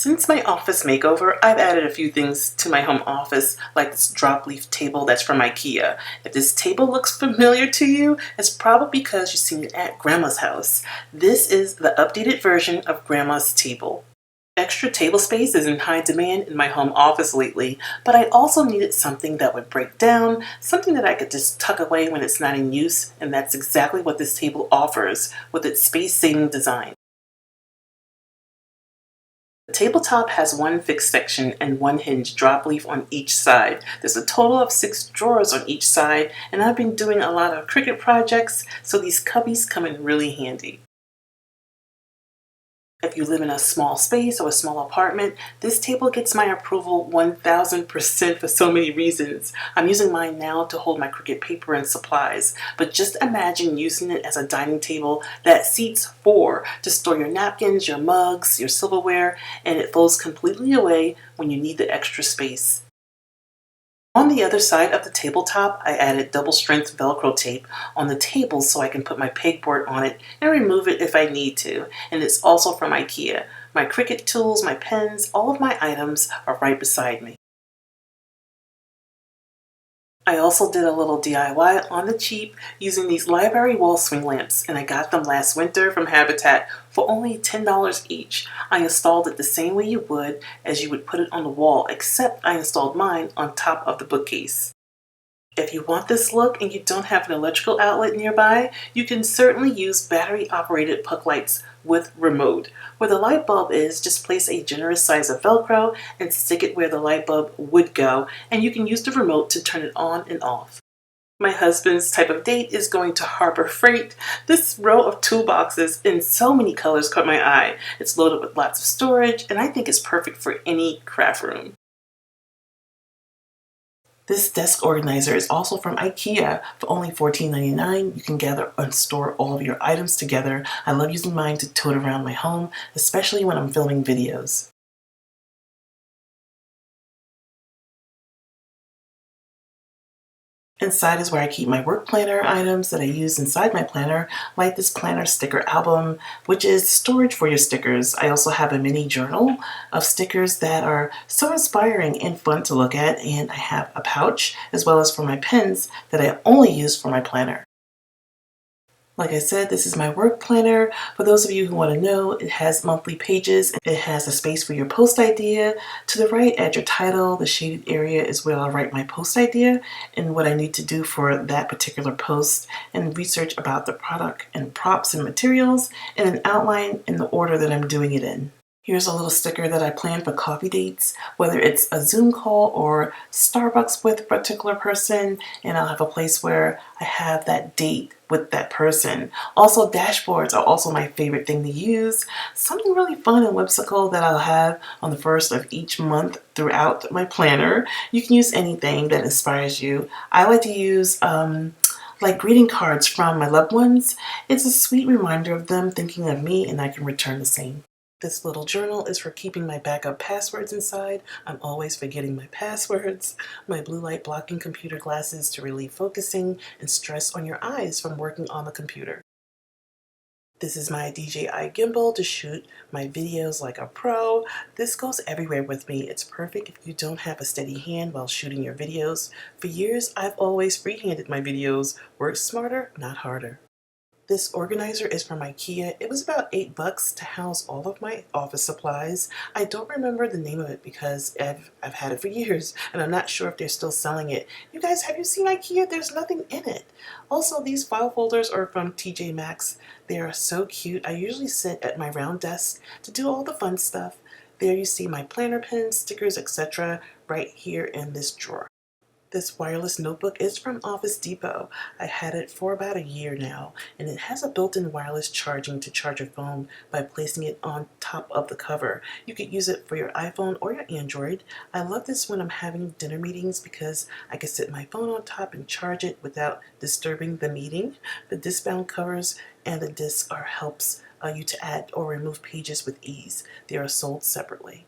Since my office makeover, I've added a few things to my home office, like this drop leaf table that's from IKEA. If this table looks familiar to you, it's probably because you've seen it at Grandma's house. This is the updated version of Grandma's table. Extra table space is in high demand in my home office lately, but I also needed something that would break down, something that I could just tuck away when it's not in use, and that's exactly what this table offers with its space-saving design. The tabletop has one fixed section and one hinged drop leaf on each side. There's a total of 6 drawers on each side, and I've been doing a lot of Cricut projects, so these cubbies come in really handy. If you live in a small space or a small apartment, this table gets my approval 1000% for so many reasons. I'm using mine now to hold my Cricut paper and supplies, but just imagine using it as a dining table that seats 4 to store your napkins, your mugs, your silverware, and it folds completely away when you need the extra space. On the other side of the tabletop, I added double-strength Velcro tape on the table so I can put my pegboard on it and remove it if I need to. And it's also from IKEA. My Cricut tools, my pens, all of my items are right beside me. I also did a little DIY on the cheap using these library wall swing lamps, and I got them last winter from Habitat for only $10 each. I installed it the same way you would as you would put it on the wall, except I installed mine on top of the bookcase. If you want this look and you don't have an electrical outlet nearby, you can certainly use battery-operated puck lights with remote. Where the light bulb is, just place a generous size of Velcro and stick it where the light bulb would go, and you can use the remote to turn it on and off. My husband's type of date is going to Harbor Freight. This row of toolboxes in so many colors caught my eye. It's loaded with lots of storage, and I think it's perfect for any craft room. This desk organizer is also from IKEA for only $14.99. You can gather and store all of your items together. I love using mine to tote around my home, especially when I'm filming videos. Inside is where I keep my work planner items that I use inside my planner, like this planner sticker album, which is storage for your stickers. I also have a mini journal of stickers that are so inspiring and fun to look at, and I have a pouch as well as for my pens that I only use for my planner. Like I said, this is my work planner. For those of you who want to know, it has monthly pages. It has a space for your post idea. To the right, add your title. The shaded area is where I'll write my post idea and what I need to do for that particular post, and research about the product and props and materials, and an outline in the order that I'm doing it in. Here's a little sticker that I plan for coffee dates, whether it's a Zoom call or Starbucks with a particular person, and I'll have a place where I have that date with that person. Also, dashboards are also my favorite thing to use. Something really fun and whimsical that I'll have on the first of each month throughout my planner. You can use anything that inspires you. I like to use like greeting cards from my loved ones. It's a sweet reminder of them thinking of me, and I can return the same. This little journal is for keeping my backup passwords inside. I'm always forgetting my passwords. My blue light blocking computer glasses to relieve focusing and stress on your eyes from working on the computer. This is my DJI Gimbal to shoot my videos like a pro. This goes everywhere with me. It's perfect if you don't have a steady hand while shooting your videos. For years, I've always freehanded my videos. Work smarter, not harder. This organizer is from IKEA. It was about $8 to house all of my office supplies. I don't remember the name of it because I've had it for years, and I'm not sure if they're still selling it. You guys, have you seen IKEA? There's nothing in it. Also, these file folders are from TjMAXX. They are so cute. I usually sit at my round desk to do all the fun stuff. There you see my planner pens, stickers, etc. right here in this drawer. This wireless notebook is from Office Depot. I had it for about a year now, and it has a built-in wireless charging to charge your phone by placing it on top of the cover. You could use it for your iPhone or your Android. I love this when I'm having dinner meetings because I can sit my phone on top and charge it without disturbing the meeting. The disc-bound covers and the disc helps you to add or remove pages with ease. They are sold separately.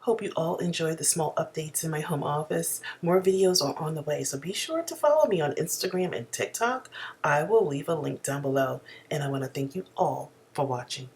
Hope you all enjoyed the small updates in my home office. More videos are on the way, so be sure to follow me on Instagram and TikTok. I will leave a link down below, and I want to thank you all for watching.